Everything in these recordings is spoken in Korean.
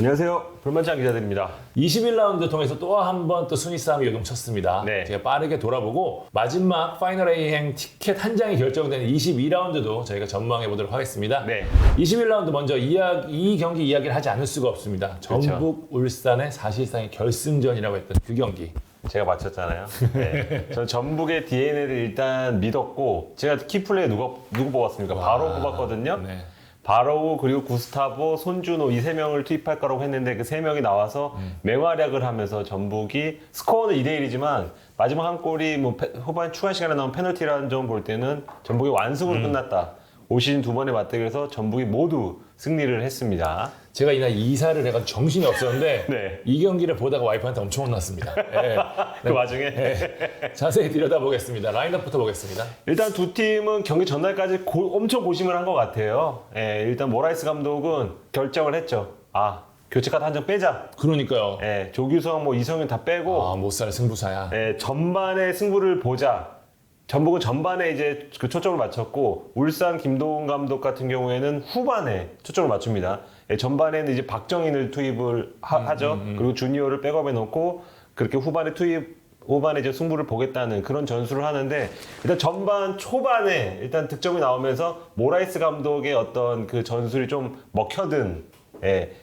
안녕하세요. 불만장 기자들입니다. 21라운드 통해서 또 한 번 또 순위 싸움이 요동쳤습니다. 네. 제가 빠르게 돌아보고 마지막 파이널 A행 티켓 한 장이 결정된 22라운드도 저희가 전망해 보도록 하겠습니다. 네. 21라운드 먼저 이 경기 이야기를 하지 않을 수가 없습니다. 그렇죠. 전북 울산의 사실상의 결승전이라고 했던 그 경기. 제가 맞췄잖아요. 네. 저는 전북의 DNA를 일단 믿었고 제가 키플레이 누구 뽑았습니까? 바로 뽑았거든요. 네. 바로우 그리고 구스타보, 손준호 이 세 명을 투입할 거라고 했는데 그 세 명이 나와서 맹활약을 하면서 전북이 스코어는 2대1이지만 마지막 한 골이 뭐 후반 추가 시간에 나온 페널티라는 점 볼 때는 전북이 완승으로 끝났다. 올 시즌 두 번의 맞대결에서 전북이 모두 승리를 했습니다. 제가 이날 이사를 해가지고 정신이 없었는데 네. 이 경기를 보다가 와이프한테 엄청 혼났습니다. 네. 그 와중에 자세히 들여다보겠습니다. 라인업부터 보겠습니다. 일단 두 팀은 경기 전날까지 엄청 고심을 한 것 같아요. 예, 일단 모라이스 감독은 결정을 했죠. 교체 카드 한 장 빼자. 그러니까요. 예, 조규성, 이성윤 다 빼고 못살 승부사야. 예, 전반에 승부를 보자. 전북은 전반에 이제 그 초점을 맞췄고 울산 김도훈 감독 같은 경우에는 후반에 초점을 맞춥니다. 예, 전반에는 이제 박정인을 투입을 하죠. 그리고 주니어를 백업에 놓고 그렇게 후반에 이제 승부를 보겠다는 그런 전술을 하는데 일단 전반 초반에 일단 득점이 나오면서 모라이스 감독의 어떤 그 전술이 좀 먹혀든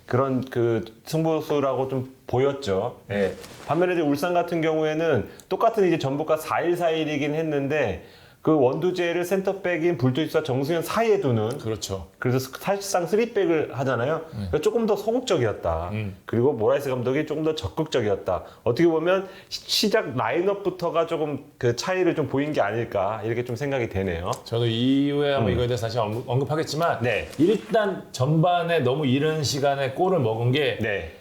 그런 그 승부수라고 좀 보였죠. 반면에 이제 울산 같은 경우에는 똑같은 이제 전북과 4-1-4-1이긴 했는데 그 원두재를 센터백인 불투지와 정승현 사이에 두는 그렇죠. 그래서 사실상 3백을 하잖아요. 그러니까 조금 더 소극적이었다. 그리고 모라이스 감독이 조금 더 적극적이었다. 어떻게 보면 시작 라인업부터가 조금 그 차이를 좀 보인 게 아닐까 이렇게 좀 생각이 되네요. 저도 이후에 한번 이거에 대해서 다시 언급하겠지만 네. 일단 전반에 너무 이른 시간에 골을 먹은 게 네.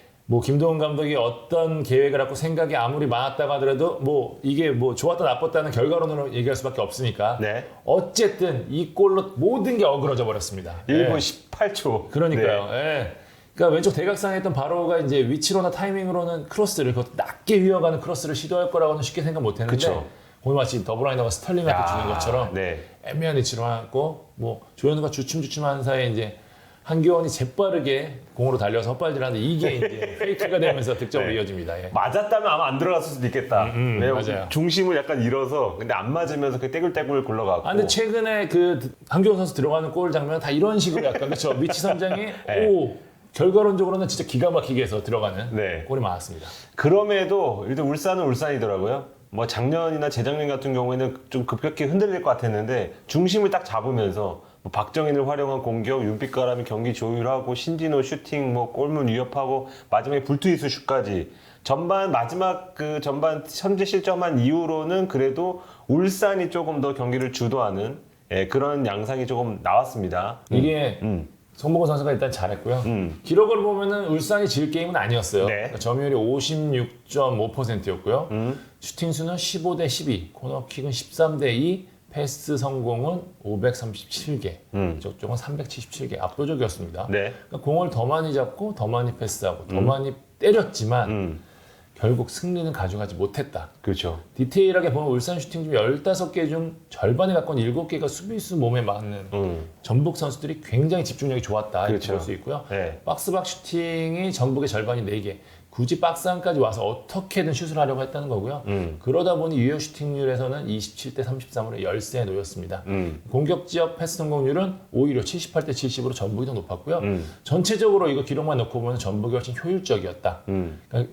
김도훈 감독이 어떤 계획을 갖고 생각이 아무리 많았다고 하더라도 이게 좋았다 나빴다는 결과론으로 얘기할 수밖에 없으니까 네. 어쨌든 이 골로 모든 게 어그러져 버렸습니다. 1분 18초. 그러니까요. 네. 예. 그러니까 왼쪽 대각상에 있던 바로가 이제 위치로나 타이밍으로는 크로스를 그것도 낮게 휘어가는 크로스를 시도할 거라고는 쉽게 생각 못 했는데 그쵸. 오늘 마치 더블라이너가 스털링한테 주는 것처럼 네. 애매한 위치로 하고 조현우가 주춤주춤한 사이에 이제 한기원이 재빠르게 공으로 달려서 헛발질하는데 이게 이제 페이크가 되면서 득점으로 네. 이어집니다. 예. 맞았다면 아마 안 들어갔을 수도 있겠다. 왜냐면 맞아요. 중심을 중심을 약간 잃어서 근데 안 맞으면서 그 떼굴떼굴 굴러가고. 근데 최근에 그 한기원 선수 들어가는 골 장면 다 이런 식으로 약간 그렇죠. 위치 선정이 결과론적으로는 진짜 기가 막히게 해서 들어가는 네. 골이 많았습니다. 그럼에도 일단 울산은 울산이더라고요. 작년이나 재작년 같은 경우에는 좀 급격히 흔들릴 것 같았는데 중심을 딱 잡으면서 박정인을 활용한 공격, 윤빛가람이 경기 조율하고 신진호 슈팅, 골문 위협하고 마지막에 불투이스 슛까지 마지막 그 전반 현재 실점한 이후로는 그래도 울산이 조금 더 경기를 주도하는 그런 양상이 조금 나왔습니다. 이게 송봉호 선수가 일단 잘했고요. 기록을 보면은 울산이 질 게임은 아니었어요. 네. 그러니까 점유율이 56.5%였고요. 슈팅 수는 15대 12, 코너킥은 13대 2, 패스 성공은 537개, 저쪽은 377개, 압도적이었습니다. 네. 그러니까 공을 더 많이 잡고 더 많이 패스하고 더 많이 때렸지만 결국 승리는 가져가지 못했다. 그렇죠. 디테일하게 보면 울산 슈팅 중 15개 중 절반에 가까운 7개가 수비수 몸에 맞는 전북 선수들이 굉장히 집중력이 좋았다. 이렇게 그렇죠. 볼 수 있고요. 네. 박스박 슈팅이 전북의 절반이 4개. 굳이 박스 안까지 와서 어떻게든 슛을 하려고 했다는 거고요. 그러다 보니 유효 슈팅률에서는 27대 33으로 열세에 놓였습니다. 공격 지역 패스 성공률은 오히려 78대 70으로 전북이 더 높았고요. 전체적으로 이거 기록만 놓고 보면 전북이 훨씬 효율적이었다. 그러니까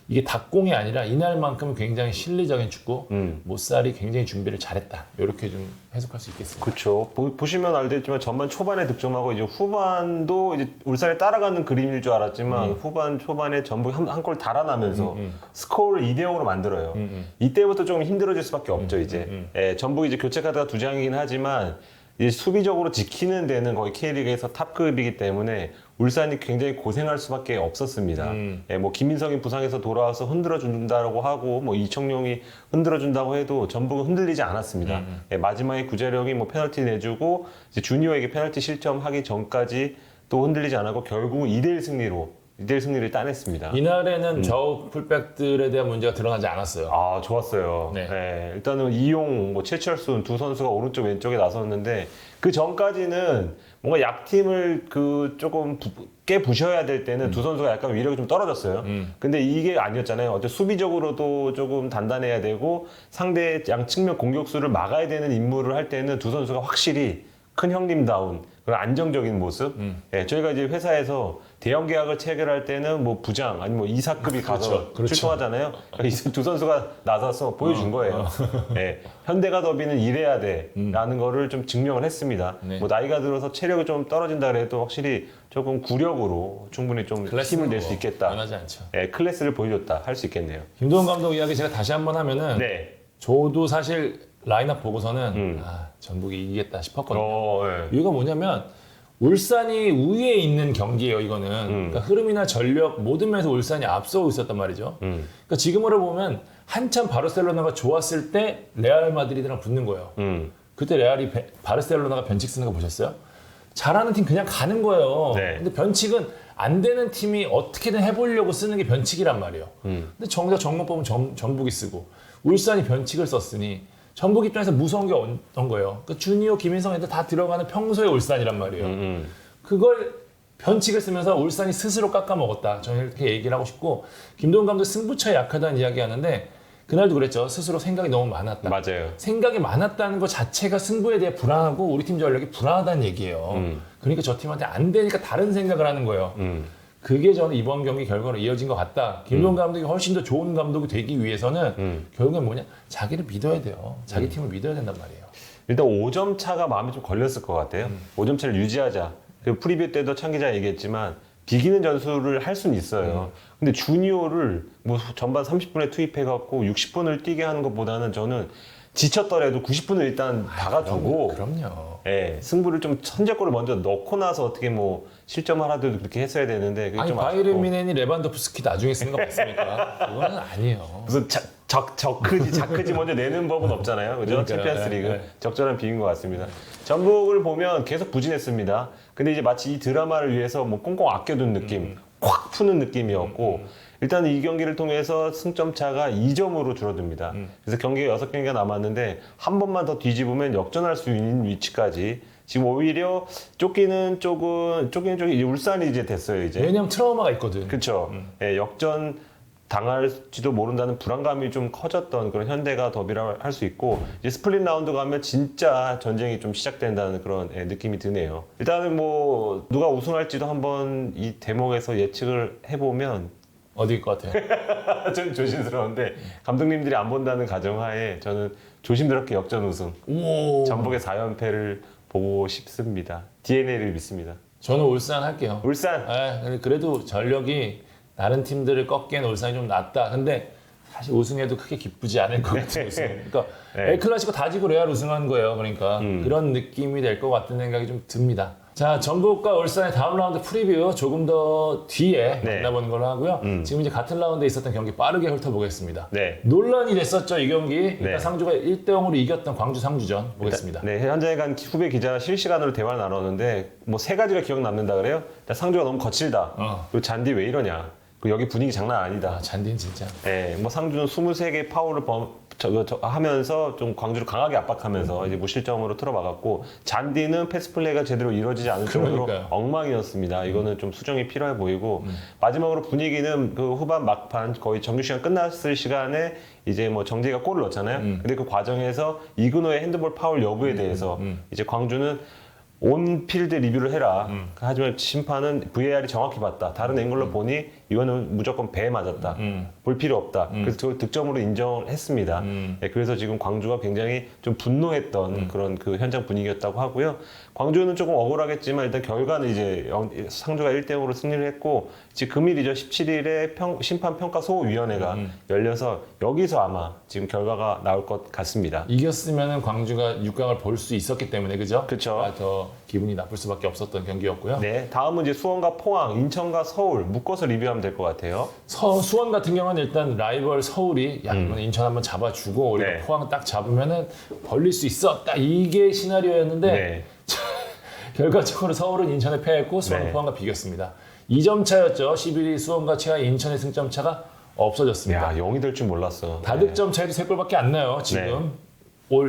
이게 닭공이 아니라 이날만큼은 굉장히 실리적인 축구, 모살이 굉장히 준비를 잘했다. 이렇게 좀 해석할 수 있겠습니다. 그렇죠. 보시면 알겠지만 전반 초반에 득점하고 이제 후반도 이제 울산을 따라가는 그림일 줄 알았지만 후반 초반에 전북이 한 골 달아나면서 스코어를 2대 0으로 만들어요. 이때부터 좀 힘들어질 수밖에 없죠. 이제 전북이 이제 교체 카드가 2장이긴 하지만 이제 수비적으로 지키는 데는 거의 K리그에서 탑급이기 때문에 울산이 굉장히 고생할 수밖에 없었습니다. 김민성이 부상에서 돌아와서 흔들어준다고 하고 이청용이 흔들어준다고 해도 전북은 흔들리지 않았습니다. 마지막에 구자력이 페널티 내주고 이제 주니어에게 페널티 실점하기 전까지 또 흔들리지 않았고 결국은 2대1 승리로 2대1 승리를 따냈습니다. 이날에는 좌우 풀백들에 대한 문제가 드러나지 않았어요. 아, 좋았어요. 네. 네, 일단은 이용, 뭐 최철순 두 선수가 오른쪽 왼쪽에 나섰는데 그 전까지는 뭔가 약팀을 그 조금 깨 부셔야 될 때는 두 선수가 약간 위력이 좀 떨어졌어요. 근데 이게 아니었잖아요. 어째 수비적으로도 조금 단단해야 되고 상대 양 측면 공격수를 막아야 되는 임무를 할 때는 두 선수가 확실히 큰 형님다운 그런 안정적인 모습. 예, 저희가 이제 회사에서 대형 계약을 체결할 때는 뭐 부장 아니면 뭐 이사급이 가서 그렇죠. 출동하잖아요. 이 두 선수가 나서서 보여준 거예요. 예, 현대가 더비는 이래야 돼라는 거를 좀 증명을 했습니다. 네. 뭐 나이가 들어서 체력이 좀 떨어진다 그래도 확실히 조금 구력으로 충분히 좀 힘을 낼 수 있겠다. 변하지 않죠. 예, 클래스를 보여줬다 할 수 있겠네요. 김도훈 감독 이야기 제가 다시 한번 하면은 네. 저도 사실 라인업 보고서는 전북이 이기겠다 싶었거든요. 예. 이유가 뭐냐면 울산이 우위에 있는 경기예요. 이거는 그러니까 흐름이나 전력 모든 면에서 울산이 앞서고 있었단 말이죠. 그러니까 지금으로 보면 한참 바르셀로나가 좋았을 때 레알 마드리드랑 붙는 거예요. 그때 레알이 바르셀로나가 변칙 쓰는 거 보셨어요? 잘하는 팀 그냥 가는 거예요. 네. 근데 변칙은 안 되는 팀이 어떻게든 해보려고 쓰는 게 변칙이란 말이에요. 근데 정작 정면 보면 전북이 쓰고 울산이 변칙을 썼으니 전북 입장에서 무서운 게 어떤 거예요. 그 주니어, 김인성 애들 다 들어가는 평소의 울산이란 말이에요. 그걸 변칙을 쓰면서 울산이 스스로 깎아먹었다. 저는 이렇게 얘기를 하고 싶고 김도훈 감독 승부처에 약하다는 이야기 하는데 그날도 그랬죠. 스스로 생각이 너무 많았다. 맞아요. 생각이 많았다는 것 자체가 승부에 대해 불안하고 우리 팀 전력이 불안하다는 얘기예요. 그러니까 저 팀한테 안 되니까 다른 생각을 하는 거예요. 그게 저는 이번 경기 결과로 이어진 것 같다. 김도훈 감독이 훨씬 더 좋은 감독이 되기 위해서는 결국엔 뭐냐? 자기를 믿어야 돼요. 자기 팀을 믿어야 된단 말이에요. 일단 5점 차가 마음에 좀 걸렸을 것 같아요. 5점 차를 유지하자. 그 프리뷰 때도 창 기자 얘기했지만 비기는 전술을 할 수는 있어요. 근데 주니어를 뭐 전반 30분에 투입해갖고 60분을 뛰게 하는 것보다는 저는 지쳤더라도 90분을 일단 박아두고 그럼요. 예, 승부를 좀 선제골을 먼저 넣고 나서 어떻게 뭐 실점하라도 그렇게 했어야 되는데 그게 아니 좀 바이른 아쉽고. 미넨이 레반도프스키 나중에 쓰는 거 맞습니까? 그거는 아니에요. 무슨 자크지 먼저 내는 법은 없잖아요. 그죠? 그러니까요. 챔피언스 리그. 네. 적절한 비유인 것 같습니다. 전북을 보면 계속 부진했습니다. 근데 이제 마치 이 드라마를 위해서 뭐 꽁꽁 아껴둔 느낌, 확 푸는 느낌이었고, 일단 이 경기를 통해서 승점 차가 2점으로 줄어듭니다. 그래서 경기가 6경기가 남았는데, 한 번만 더 뒤집으면 역전할 수 있는 위치까지. 지금 오히려 쫓기는 쪽이 이제 울산이 이제 됐어요, 이제. 왜냐면 트라우마가 있거든. 그렇죠. 예, 역전 당할지도 모른다는 불안감이 좀 커졌던 그런 현대가 더비라 할 수 있고 이제 스플릿 라운드 가면 진짜 전쟁이 좀 시작된다는 그런 느낌이 드네요. 일단은 뭐 누가 우승할지도 한번 이 대목에서 예측을 해보면 어디일 것 같아요? 좀 조심스러운데 감독님들이 안 본다는 가정하에 저는 조심스럽게 역전 우승 오. 전북의 4연패를 보고 싶습니다. DNA를 믿습니다. 저는 울산 할게요. 울산 네, 그래도 전력이 다른 팀들을 꺾기엔 울산이 좀 낫다. 근데 사실 우승해도 크게 기쁘지 않을 것 같은 우승. 그러니까 네. 엘클라시코 다지고 레알 우승한 거예요. 그러니까 그런 느낌이 될 것 같은 생각이 좀 듭니다. 자, 전북과 울산의 다음 라운드 프리뷰 조금 더 뒤에 네. 만나보는 걸로 하고요. 지금 이제 같은 라운드에 있었던 경기 빠르게 훑어보겠습니다. 네. 논란이 됐었죠, 이 경기. 일단 네. 상주가 1대0으로 이겼던 광주 상주전 보겠습니다. 네, 현장에 간 후배 기자와 실시간으로 대화를 나눴는데 뭐 세 가지가 기억 남는다 그래요. 일단 상주가 너무 거칠다. 그리고 잔디 왜 이러냐. 그리고 여기 분위기 장난 아니다. 아, 잔디는 진짜. 네, 뭐 상주는 23개 파울을 하면서 좀 광주를 강하게 압박하면서 이제 무실점으로 틀어막았고 잔디는 패스 플레이가 제대로 이루어지지 않을 정도로 그러니까요. 엉망이었습니다. 이거는 좀 수정이 필요해 보이고 마지막으로 분위기는 그 후반 막판 거의 정규 시간 끝났을 시간에 이제 뭐 정재가 골을 넣었잖아요. 근데 그 과정에서 이근호의 핸드볼 파울 여부에 대해서 이제 광주는 온 필드 리뷰를 해라. 하지만 심판은 VAR이 정확히 봤다. 다른 앵글로 보니 이거는 무조건 배에 맞았다. 볼 필요 없다. 그래서 그 득점으로 인정을 했습니다. 네, 그래서 지금 광주가 굉장히 좀 분노했던 그런 그 현장 분위기였다고 하고요. 광주는 조금 억울하겠지만 일단 결과는 이제 상주가 1대0으로 승리를 했고 지금 금일이죠. 17일에 심판평가소위원회가 열려서 여기서 아마 지금 결과가 나올 것 같습니다. 이겼으면 광주가 6강을 볼 수 있었기 때문에 그죠? 그쵸. 더 기분이 나쁠 수밖에 없었던 경기였고요. 네, 다음은 이제 수원과 포항, 인천과 서울 묶어서 리뷰하면 될 것 같아요. 수원 같은 경우는 일단 라이벌 서울이 야 이번에 인천 한번 잡아주고 우리가 네. 포항 딱 잡으면은 벌릴 수 있어. 딱 이게 시나리오였는데 네. 결과적으로 서울은 인천에 패했고 수원은 네. 포항과 비겼습니다. 2점 차였죠. 11위 수원과 최하위 인천의 승점 차가 없어졌습니다. 야, 0이 될 줄 몰랐어. 다득점 차이도 3골밖에 안 나요. 지금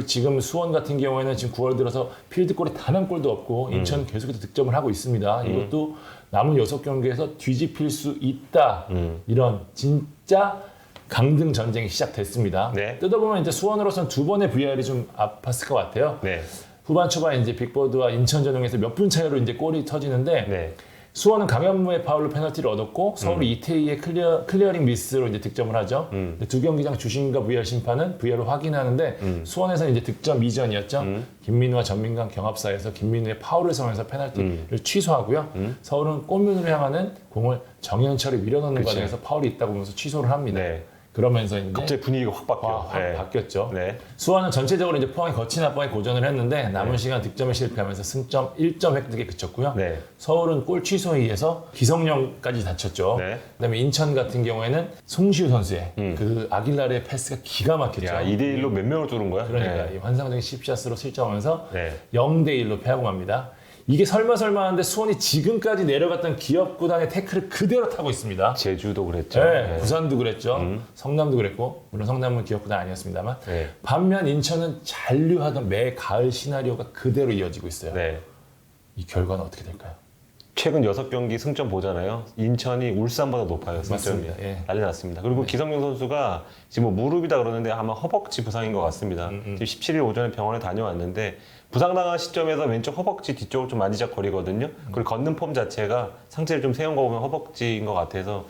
지금 수원 같은 경우에는 지금 9월 들어서 필드골이 단 한 골도 없고 인천은 계속해서 득점을 하고 있습니다. 이것도 남은 6경기에서 뒤집힐 수 있다. 이런 진짜 강등 전쟁이 시작됐습니다. 네. 뜯어보면 이제 수원으로서는 2번의 VR이 좀 아팠을 것 같아요. 네. 후반 초반에 이제 빅보드와 인천 전용에서 몇 분 차이로 이제 골이 터지는데 네. 수원은 강현무의 파울로 페널티를 얻었고 서울이 이태희의 클리어링 미스로 이제 득점을 하죠. 근데 두 경기장 주심과 VR 심판은 VR을 확인하는데 수원에서는 이제 득점 이전이었죠. 김민우와 전민강 경합사에서 김민우의 파울을 성해서 페널티를 취소하고요. 서울은 골문으로 향하는 공을 정현철이 밀어넣는 그치. 과정에서 파울이 있다고 보면서 취소를 합니다. 네. 그러면서 이제 갑자기 분위기가 확 바뀌어. 확 바뀌었죠. 네. 수원은 전체적으로 이제 포항이 거친 압박에 고전을 했는데 남은 시간 득점에 실패하면서 승점 1점 획득에 그쳤고요. 네. 서울은 골 취소에 의해서 기성용까지 다쳤죠. 네. 그다음에 인천 같은 경우에는 송시우 선수의 그 아길라르의 패스가 기가 막혔죠. 야, 2대1로 몇 명을 뚫은 거야? 그러니까 네. 이 환상적인 10샷으로 실점하면서 네. 0대1로 패하고 맙니다. 이게 설마 하는데 수원이 지금까지 내려갔던 기업 구단의 태클을 그대로 타고 있습니다. 제주도 그랬죠. 네, 네. 부산도 그랬죠. 성남도 그랬고 물론 성남은 기업구단 아니었습니다만 네. 반면 인천은 잔류하던 매 가을 시나리오가 그대로 이어지고 있어요. 네. 이 결과는 어떻게 될까요? 최근 6경기 승점 보잖아요. 인천이 울산보다 높아요. 승점이. 맞습니다. 예. 난리 났습니다. 그리고 기성용 선수가 지금 뭐 무릎이다 그러는데 아마 허벅지 부상인 것 같습니다. 지금 17일 오전에 병원에 다녀왔는데 부상당한 시점에서 왼쪽 허벅지 뒤쪽을 좀 만지작거리거든요. 그리고 걷는 폼 자체가 상체를 좀 세운 거 보면 허벅지인 것 같아서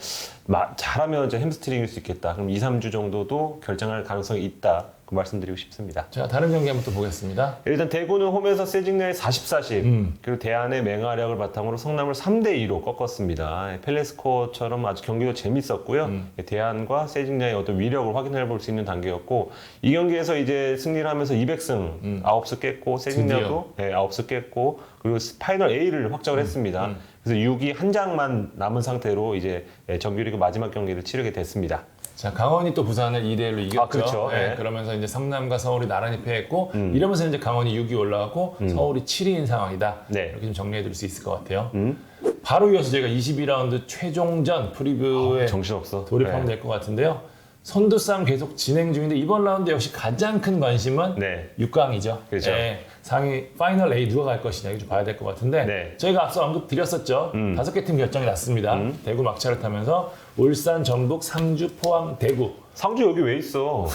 잘하면 이제 햄스트링일 수 있겠다. 그럼 2, 3주 정도도 결정할 가능성이 있다. 그 말씀드리고 싶습니다. 자, 다른 경기 한번 또 보겠습니다. 일단 대구는 홈에서 세징야의 40-40 그리고 대안의 맹활약을 바탕으로 성남을 3대2로 꺾었습니다. 펠레스코처럼 아주 경기도 재밌었고요. 대안과 세징야의 어떤 위력을 확인해 볼 수 있는 단계였고 이 경기에서 이제 승리를 하면서 200승 9수 깼고 세징야도 9수 깼고 그리고 파이널 A를 확정을 했습니다. 그래서 6위 한 장만 남은 상태로 이제 정규리그 마지막 경기를 치르게 됐습니다. 자, 강원이 또 부산을 2대1로 이겼죠. 아, 그렇죠. 네, 네. 그러면서 이제 성남과 서울이 나란히 패했고 이러면서 이제 강원이 6위 올라갔고 서울이 7위인 상황이다. 네. 이렇게 좀 정리해 드릴 수 있을 것 같아요. 바로 이어서 저희가 22라운드 최종전 프리뷰에 정신없어. 돌입하면 될 것 같은데요. 선두싸움 계속 진행 중인데 이번 라운드 역시 가장 큰 관심은 네. 6강이죠. 그렇죠. 상위 파이널 A 누가 갈 것이냐 이거 좀 봐야 될 것 같은데 네. 저희가 앞서 언급드렸었죠. 5개 팀 결정이 났습니다. 대구 막차를 타면서 울산, 전북, 상주, 포항, 대구 상주 여기 왜 있어?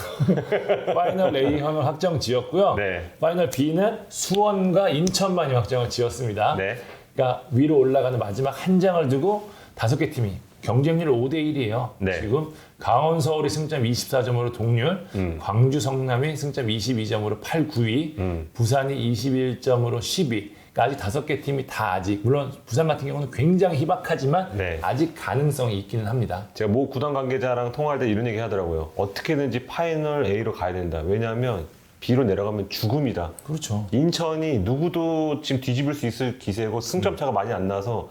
파이널 A 형을 확정 지었고요. 네. 파이널 B는 수원과 인천만이 확정을 지었습니다. 네. 그러니까 위로 올라가는 마지막 한 장을 두고 5개 팀이 경쟁률 5대1이에요. 네. 지금 강원 서울이 승점 24점으로 동률, 광주 성남이 승점 22점으로 8, 9위, 부산이 21점으로 10위. 그러니까 아직 5개 팀이 다 아직 물론 부산 같은 경우는 굉장히 희박하지만 네. 아직 가능성이 있기는 합니다. 제가 모 구단 관계자랑 통화할 때 이런 얘기 하더라고요. 어떻게든지 파이널 A로 가야 된다. 왜냐하면 B로 내려가면 죽음이다. 그렇죠. 인천이 누구도 지금 뒤집을 수 있을 기세고 승점 차가 많이 안 나서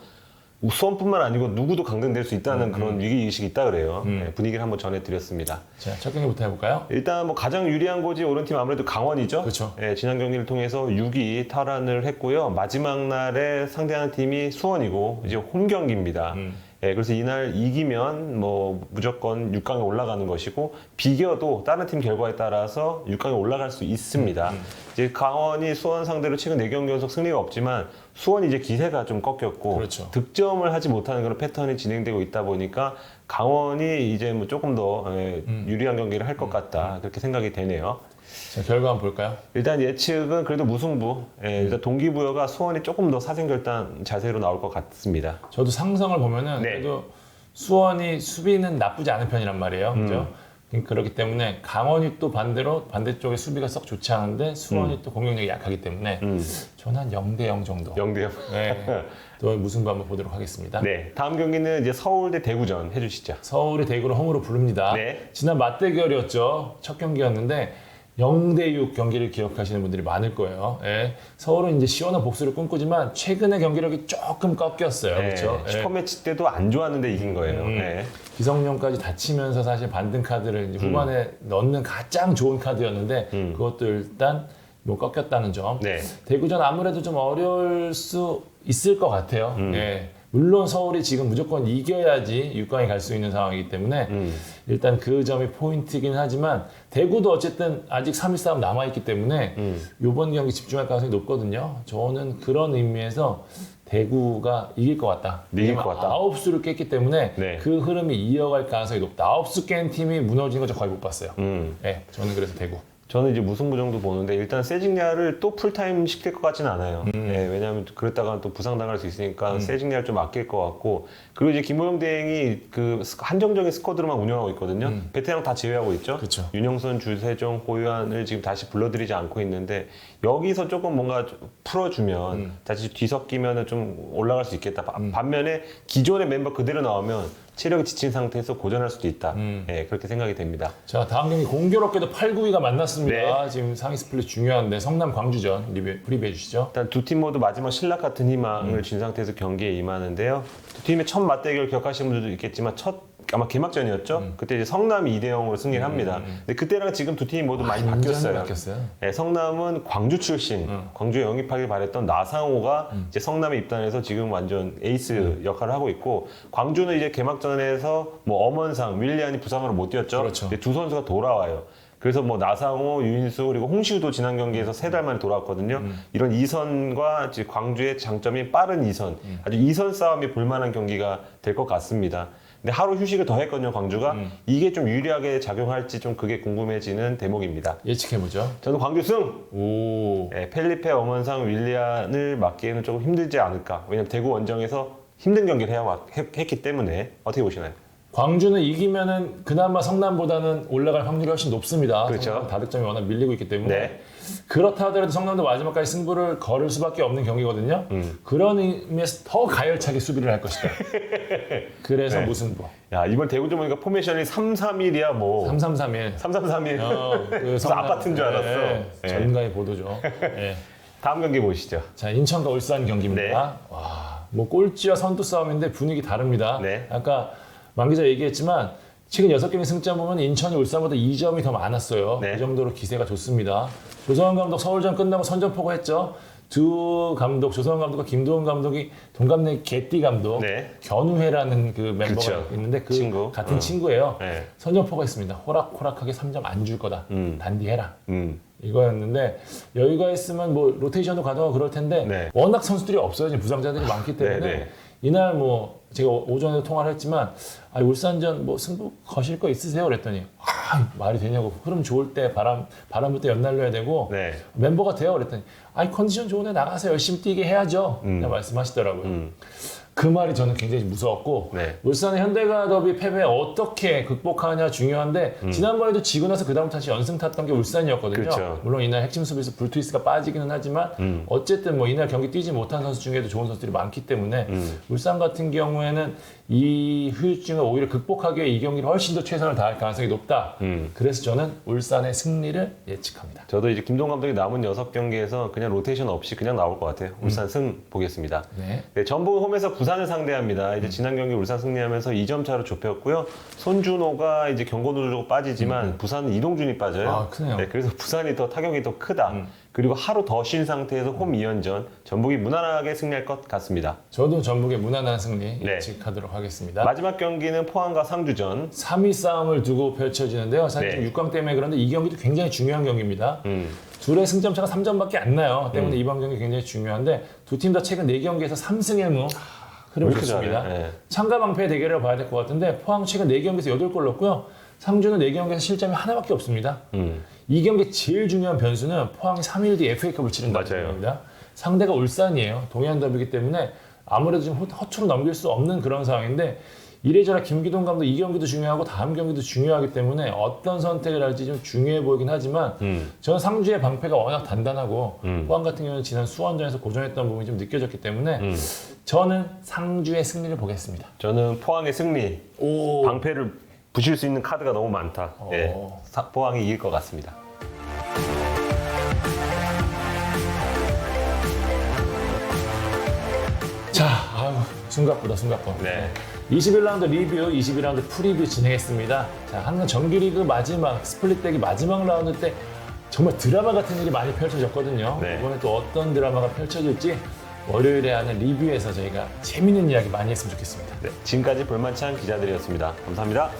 수원뿐만 아니고 누구도 강등될 수 있다는 그런 위기의식이 있다 그래요. 네, 분위기를 한번 전해드렸습니다. 자, 첫 경기부터 해볼까요? 일단 뭐 가장 유리한 곳이 오른팀 아무래도 강원이죠. 그렇죠. 예, 지난 경기를 통해서 6위 탈환을 했고요. 마지막 날에 상대하는 팀이 수원이고 이제 홈 경기입니다. 예, 그래서 이날 이기면 뭐 무조건 6강에 올라가는 것이고 비겨도 다른 팀 결과에 따라서 6강에 올라갈 수 있습니다. 이제 강원이 수원 상대로 최근 4경기 연속 승리가 없지만 수원이 이제 기세가 좀 꺾였고 그렇죠. 득점을 하지 못하는 그런 패턴이 진행되고 있다 보니까 강원이 이제 뭐 조금 더 유리한 경기를 할 것 같다 그렇게 생각이 되네요. 자, 결과 한번 볼까요? 일단 예측은 그래도 무승부. 예, 일단 동기부여가 수원이 조금 더 사생결단 자세로 나올 것 같습니다. 저도 상성을 보면은 네. 그래도 수원이 수비는 나쁘지 않은 편이란 말이에요. 그죠? 그렇기 때문에 강원이 또 반대쪽에 수비가 썩 좋지 않은데 수원이 또 공격력이 약하기 때문에 저는 한 0대0 정도. 0대0. 네. 또 무승부 한번 보도록 하겠습니다. 네, 다음 경기는 이제 서울대 대구전 해주시죠. 서울이 대구를 홈으로 부릅니다. 네. 지난 맞대결이었죠. 첫 경기였는데 0대6 경기를 기억하시는 분들이 많을 거예요. 예. 서울은 이제 시원한 복수를 꿈꾸지만 최근의 경기력이 조금 꺾였어요. 네, 그렇죠? 예. 슈퍼매치 때도 안 좋았는데 이긴 거예요. 네. 기성용까지 다치면서 사실 반등 카드를 이제 후반에 넣는 가장 좋은 카드였는데 그것도 일단 뭐 꺾였다는 점. 네. 대구전 아무래도 좀 어려울 수 있을 것 같아요. 예. 물론 서울이 지금 무조건 이겨야지 6강에 갈 수 있는 상황이기 때문에 일단 그 점이 포인트이긴 하지만 대구도 어쨌든 아직 3위 싸움 남아있기 때문에 이번 경기 집중할 가능성이 높거든요. 저는 그런 의미에서 대구가 이길 것 같다. 이길 것 같다. 9수를 깼기 때문에 네. 그 흐름이 이어갈 가능성이 높다. 9수 깬 팀이 무너지는 거 저 거의 못 봤어요. 네, 저는 그래서 대구. 저는 이제 무승부 정도 보는데 일단 세징야를 또 풀타임 시킬 것 같지는 않아요. 네, 왜냐하면 그랬다가 또 부상당할 수 있으니까 세징야를 좀 아낄 것 같고 그리고 이제 김호영 대행이 그 한정적인 스쿼드로만 운영하고 있거든요. 베테랑 다 제외하고 있죠. 그쵸. 윤영선, 주세종, 고유한을 지금 다시 불러들이지 않고 있는데 여기서 조금 뭔가 풀어주면 다시 뒤섞이면 좀 올라갈 수 있겠다. 반면에 기존의 멤버 그대로 나오면 체력이 지친 상태에서 고전할 수도 있다. 네, 그렇게 생각이 됩니다. 자, 다음 경기 공교롭게도 8, 9위가 만났습니다. 지금 상위 스플릿 중요한데 성남 광주전 프리뷰해 주시죠. 일단 두 팀 모두 마지막 신락 같은 희망을 진 상태에서 경기에 임하는데요. 두 팀의 첫 맞대결 기억하시는 분들도 있겠지만 아마 개막전이었죠. 그때 이제 성남이 2대0으로 승리를 합니다. 근데 그때랑 지금 두 팀이 모두 많이 바뀌었어요. 네, 성남은 광주 출신, 광주에 영입하길 바랬던 나상호가 이제 성남에 입단해서 지금 완전 에이스 역할을 하고 있고, 광주는 이제 개막전에서 뭐 엄원상, 윌리안이 부상으로 못 뛰었죠. 그렇죠. 근데 두 선수가 돌아와요. 그래서 뭐 나상호, 유인수 그리고 홍시우도 지난 경기에서 3달 만에 돌아왔거든요. 이런 이선과 이제 광주의 장점이 빠른 이선, 아주 이선 싸움이 볼만한 경기가 될 것 같습니다. 근데 하루 휴식을 더 했거든요, 광주가. 이게 좀 유리하게 작용할지 좀 그게 궁금해지는 대목입니다. 예측해보죠. 저는 광주 승! 오. 네, 펠리페, 엄원상, 윌리안을 막기에는 조금 힘들지 않을까. 왜냐면 대구 원정에서 힘든 경기를 했기 때문에. 어떻게 보시나요? 광주는 이기면은 그나마 성남보다는 올라갈 확률이 훨씬 높습니다. 그렇죠. 성남 다득점이 워낙 밀리고 있기 때문에. 네. 그렇다 하더라도 성남도 마지막까지 승부를 걸을 수밖에 없는 경기거든요. 그런 의미에서 더 가열차게 수비를 할 것이다. 그래서 네. 무승부. 야, 이번 대구 좀 보니까 포메이션이 3-3-1이야, 뭐. 3-3-3-1. 3-3-3-1. 그 무슨 아파트인 줄 알았어. 네. 전가의 보도죠. 네. 다음 경기 보시죠. 자, 인천과 울산 경기입니다. 네. 와, 뭐 꼴찌와 선두 싸움인데 분위기 다릅니다. 네. 아까 만 기자 얘기했지만 최근 6경기 승점 보면 인천이 울산보다 2점이 더 많았어요. 네. 그 정도로 기세가 좋습니다. 조성환 감독 서울전 끝나고 선전포고 했죠. 두 감독, 조성환 감독과 김도훈 감독이 동갑내 개띠 감독, 네. 견우회라는 그 멤버가 그렇죠. 있는데 그 친구. 같은 친구예요. 네. 선전포고 했습니다. 호락호락하게 3점 안 줄 거다. 단디해라. 음. 이거였는데 여유가 있으면 뭐 로테이션도 가능하고 그럴 텐데 네. 워낙 선수들이 없어요. 지금 부상자들이 많기 때문에 네, 네. 이날 뭐 제가 오전에도 통화를 했지만 울산전 뭐 승부 거실 거 있으세요? 그랬더니 말이 되냐고. 흐름 좋을 때 바람 불 때 연날려야 되고 네. 멤버가 돼요? 그랬더니 컨디션 좋은 애 나가서 열심히 뛰게 해야죠. 그냥 말씀하시더라고요. 그 말이 저는 굉장히 무서웠고 네. 울산의 현대가 더비 패배 어떻게 극복하냐 중요한데 지난번에도 지고 나서 그다음 다시 연승 탔던 게 울산이었거든요. 그렇죠. 물론 이날 핵심 수비수 불투이스가 빠지기는 하지만 어쨌든 뭐 이날 경기 뛰지 못한 선수 중에도 좋은 선수들이 많기 때문에 울산 같은 경우에는 이 후유증을 오히려 극복하기 위해 이 경기를 훨씬 더 최선을 다할 가능성이 높다. 그래서 저는 울산의 승리를 예측합니다. 저도 이제 김동 감독이 남은 6경기에서 그냥 로테이션 없이 그냥 나올 것 같아요. 울산 승 보겠습니다. 네. 네, 전북 홈에서 부산을 상대합니다. 이제 지난 경기 울산 승리하면서 2점 차로 좁혔고요. 손준호가 이제 경고누르고 빠지지만 부산은 이동준이 빠져요. 아, 크네요. 네, 그래서 부산이 더 타격이 더 크다. 그리고 하루 더 쉰 상태에서 홈 2연전 전북이 무난하게 승리할 것 같습니다. 저도 전북의 무난한 승리 네. 예측하도록 하겠습니다. 마지막 경기는 포항과 상주전. 3위 싸움을 두고 펼쳐지는데요. 사실 네. 6강 때문에 그런데 이 경기도 굉장히 중요한 경기입니다. 둘의 승점 차가 3점밖에 안 나요. 때문에 이번 경기 굉장히 중요한데 두 팀 다 최근 4경기에서 3승 1무 흐름이 이렇게 좋습니다. 잘해? 네. 창가방패의 대결을 봐야 될 것 같은데 포항 최근 4경기에서 8골 넣었고요. 상주는 4경기에서 실점이 하나밖에 없습니다. 이 경기 제일 중요한 변수는 포항이 3일 뒤에 FA컵을 치른다는 맞아요. 겁니다. 상대가 울산이에요. 동해안 더비이기 때문에 아무래도 좀 허투루 넘길 수 없는 그런 상황인데 이래저래 김기동 감독 이 경기도 중요하고 다음 경기도 중요하기 때문에 어떤 선택을 할지 좀 중요해 보이긴 하지만 저는 상주의 방패가 워낙 단단하고 포항 같은 경우는 지난 수원전에서 고전했던 부분이 좀 느껴졌기 때문에 저는 상주의 승리를 보겠습니다. 저는 포항의 승리. 오. 방패를 부실 수 있는 카드가 너무 많다. 예, 어. 포항이 이길 것 같습니다. 자, 숨가쁘다. 네. 21라운드 리뷰, 21라운드 프리뷰 진행했습니다. 자, 한국 정규리그 마지막 스플릿되기 마지막 라운드 때 정말 드라마 같은 일이 많이 펼쳐졌거든요. 네. 이번에 또 어떤 드라마가 펼쳐질지 월요일에 하는 리뷰에서 저희가 재밌는 이야기 많이 했으면 좋겠습니다. 네, 지금까지 볼만찬 기자들이었습니다. 감사합니다.